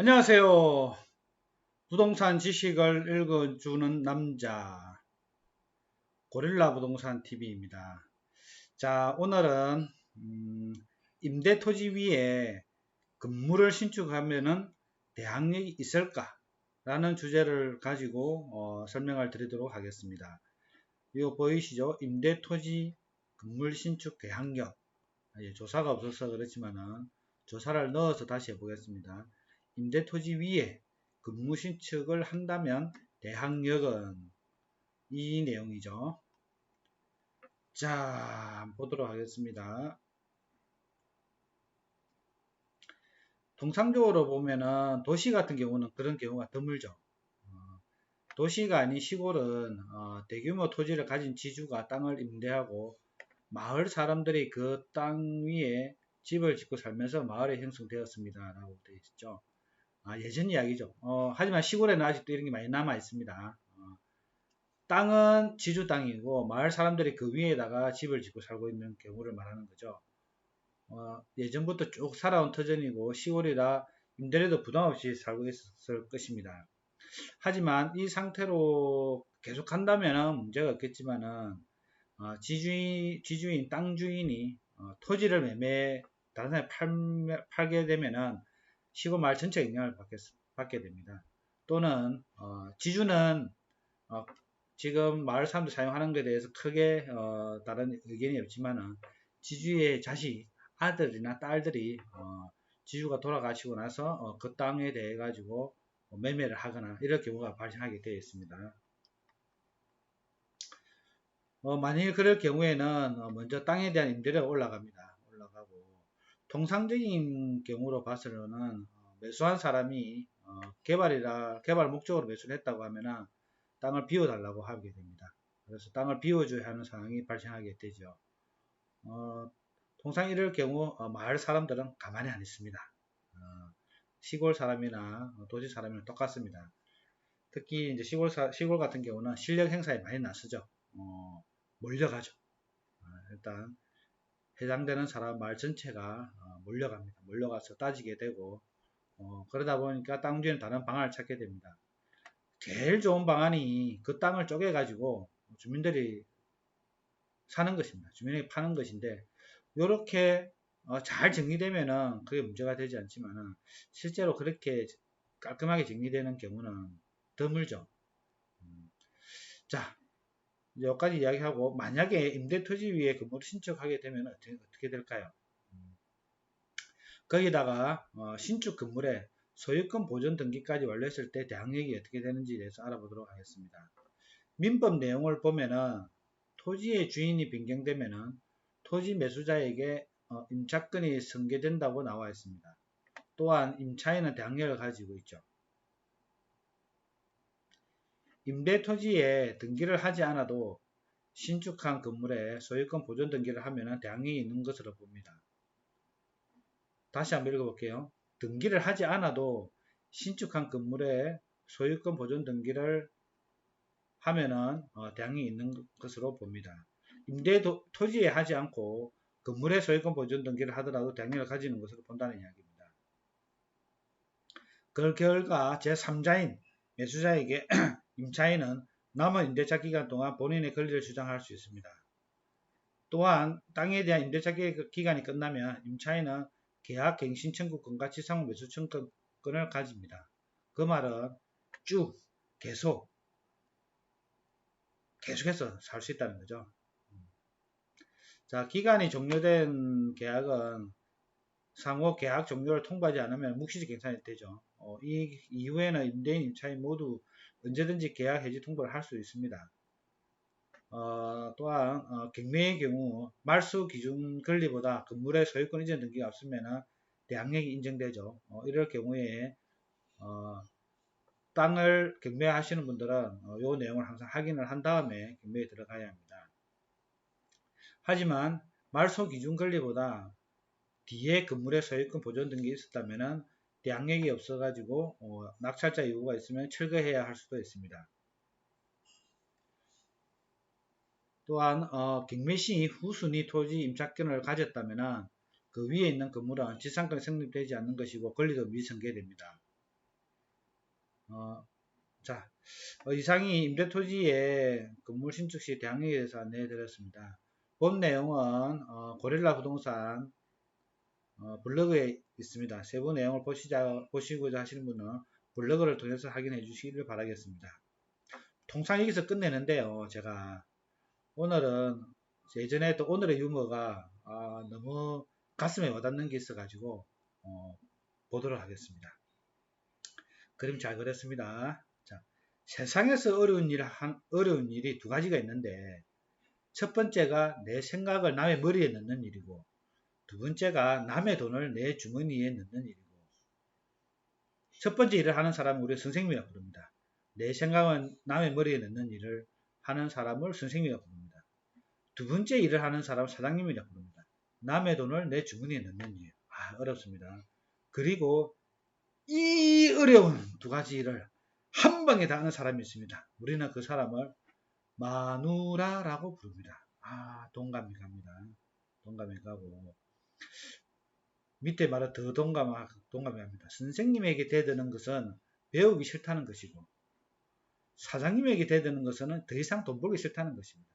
안녕하세요. 부동산 지식을 읽어주는 남자 고릴라 부동산 TV입니다. 자, 오늘은 임대 토지 위에 건물을 신축하면은 대항력이 있을까? 라는 주제를 가지고 설명을 드리도록 하겠습니다. 이거 보이시죠? 임대 토지 건물 신축 대항력. 조사가 없어서 그렇지만은 조사를 넣어서 다시 해보겠습니다. 임대 토지 위에 건물 신축을 한다면 대항력은 이 내용이죠. 자, 보도록 하겠습니다. 통상적으로 보면은 도시 같은 경우는 그런 경우가 드물죠. 도시가 아닌 시골은 대규모 토지를 가진 지주가 땅을 임대하고 마을 사람들이 그 땅 위에 집을 짓고 살면서 마을이 형성되었습니다. 라고 되어 있죠. 예전 이야기죠. 하지만 시골에는 아직도 이런 게 많이 남아 있습니다. 땅은 지주 땅이고 마을 사람들이 그 위에다가 집을 짓고 살고 있는 경우를 말하는 거죠. 예전부터 쭉 살아온 터전이고 시골이라 임대료도 부담 없이 살고 있었을 것입니다. 하지만 이 상태로 계속 한다면 문제가 없겠지만은 지주인 땅 주인이 토지를 다른 사람에 팔게 되면은 시골 마을 전체 영향을 받게 됩니다. 또는 지주는 지금 마을 사람들 사용하는 것에 대해서 크게 다른 의견이 없지만은 지주의 자식, 아들이나 딸들이 지주가 돌아가시고 나서 그 땅에 대해 가지고 매매를 하거나 이런 경우가 발생하게 되어 있습니다. 만일 그럴 경우에는 먼저 땅에 대한 임대료가 올라갑니다. 올라가고 통상적인 경우로 봐서는 매수한 사람이 개발 목적으로 매수를 했다고 하면은 땅을 비워달라고 하게 됩니다. 그래서 땅을 비워줘야 하는 상황이 발생하게 되죠. 통상 이럴 경우 마을 사람들은 가만히 안 있습니다. 시골 사람이나 도시 사람이나 똑같습니다. 특히 이제 시골 같은 경우는 실력 행사에 많이 나서죠. 몰려가죠. 일단 해당되는 사람 마을 전체가 몰려갑니다. 몰려가서 따지게 되고 그러다 보니까 땅 주인은 다른 방안을 찾게 됩니다. 제일 좋은 방안이 그 땅을 쪼개가지고 주민들이 사는 것입니다. 주민에게 파는 것인데 이렇게 잘 정리되면은 그게 문제가 되지 않지만은 실제로 그렇게 깔끔하게 정리되는 경우는 드물죠. 자, 이제 여기까지 이야기하고 만약에 임대토지 위에 건물을 신축하게 되면 어떻게 될까요? 거기다가 신축 건물에 소유권 보존 등기까지 완료했을 때 대항력이 어떻게 되는지에 대해서 알아보도록 하겠습니다. 민법 내용을 보면은 토지의 주인이 변경되면은 토지 매수자에게 임차권이 승계된다고 나와 있습니다. 또한 임차인은 대항력을 가지고 있죠. 임대 토지에 등기를 하지 않아도 신축한 건물에 소유권 보존 등기를 하면 대항력이 있는 것으로 봅니다. 다시 한번 읽어볼게요. 등기를 하지 않아도 신축한 건물에 소유권 보존 등기를 하면은 대항력이 있는 것으로 봅니다. 임대 토지에 하지 않고 건물의 소유권 보존 등기를 하더라도 대항력을 가지는 것으로 본다는 이야기입니다. 그 결과 제3자인 매수자에게 임차인은 남은 임대차 기간 동안 본인의 권리를 주장할 수 있습니다. 또한 땅에 대한 임대차 기간이 끝나면 임차인은 계약 갱신 청구권과 지상 매수 청구권을 가집니다. 그 말은 쭉 계속해서 살 수 있다는 거죠. 자, 기간이 종료된 계약은 상호 계약 종료를 통보하지 않으면 묵시적 갱산이 되죠. 이 이후에는 임대인, 임차인 모두 언제든지 계약 해지 통보를 할 수 있습니다. 또한 경매의 경우 말소 기준 권리보다 건물의 소유권 이전 등기가 없으면 대항력이 인정되죠. 이럴 경우에 땅을 경매하시는 분들은 이 내용을 항상 확인을 한 다음에 경매에 들어가야 합니다. 하지만 말소 기준 권리보다 뒤에 건물의 소유권 보존 등기 있었다면 대항력이 없어가지고 낙찰자 요구가 있으면 철거해야 할 수도 있습니다. 또한 경매시 후순위 토지 임차권을 가졌다면 그 위에 있는 건물은 지상권이 성립되지 않는 것이고 권리도 미성계됩니다. 자, 이상이 임대토지의 건물 신축 시 대항력에 대해서 안내해드렸습니다. 본 내용은 고릴라 부동산 블로그에 있습니다. 세부 내용을 보시고자 하시는 분은 블로그를 통해서 확인해 주시기를 바라겠습니다. 통상 여기서 끝내는데요. 제가 오늘은 예전에 또 오늘의 유머가 너무 가슴에 와닿는 게 있어가지고 보도록 하겠습니다. 그림 잘 그렸습니다. 자, 세상에서 어려운 일이 두 가지가 있는데 첫 번째가 내 생각을 남의 머리에 넣는 일이고 두 번째가 남의 돈을 내 주머니에 넣는 일이고 첫 번째 일을 하는 사람은 우리가 선생님이라고 부릅니다. 내 생각은 남의 머리에 넣는 일을 하는 사람을 선생님이라고 부릅니다. 두 번째 일을 하는 사람은 사장님이라고 부릅니다. 남의 돈을 내 주머니에 넣는 일. 어렵습니다. 그리고 이 어려운 두 가지 일을 한 방에 다 하는 사람이 있습니다. 우리는 그 사람을 마누라라고 부릅니다. 동감이 갑니다. 동감이 가고 밑에 말은 더 동감이 갑니다. 선생님에게 대드는 것은 배우기 싫다는 것이고 사장님에게 대드는 것은 더 이상 돈 벌기 싫다는 것입니다.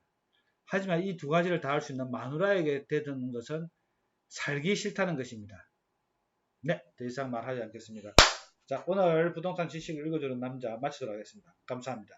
하지만 이 두 가지를 다 할 수 있는 마누라에게 대드는 것은 살기 싫다는 것입니다. 네, 더 이상 말하지 않겠습니다. 자, 오늘 부동산 지식을 읽어주는 남자 마치도록 하겠습니다. 감사합니다.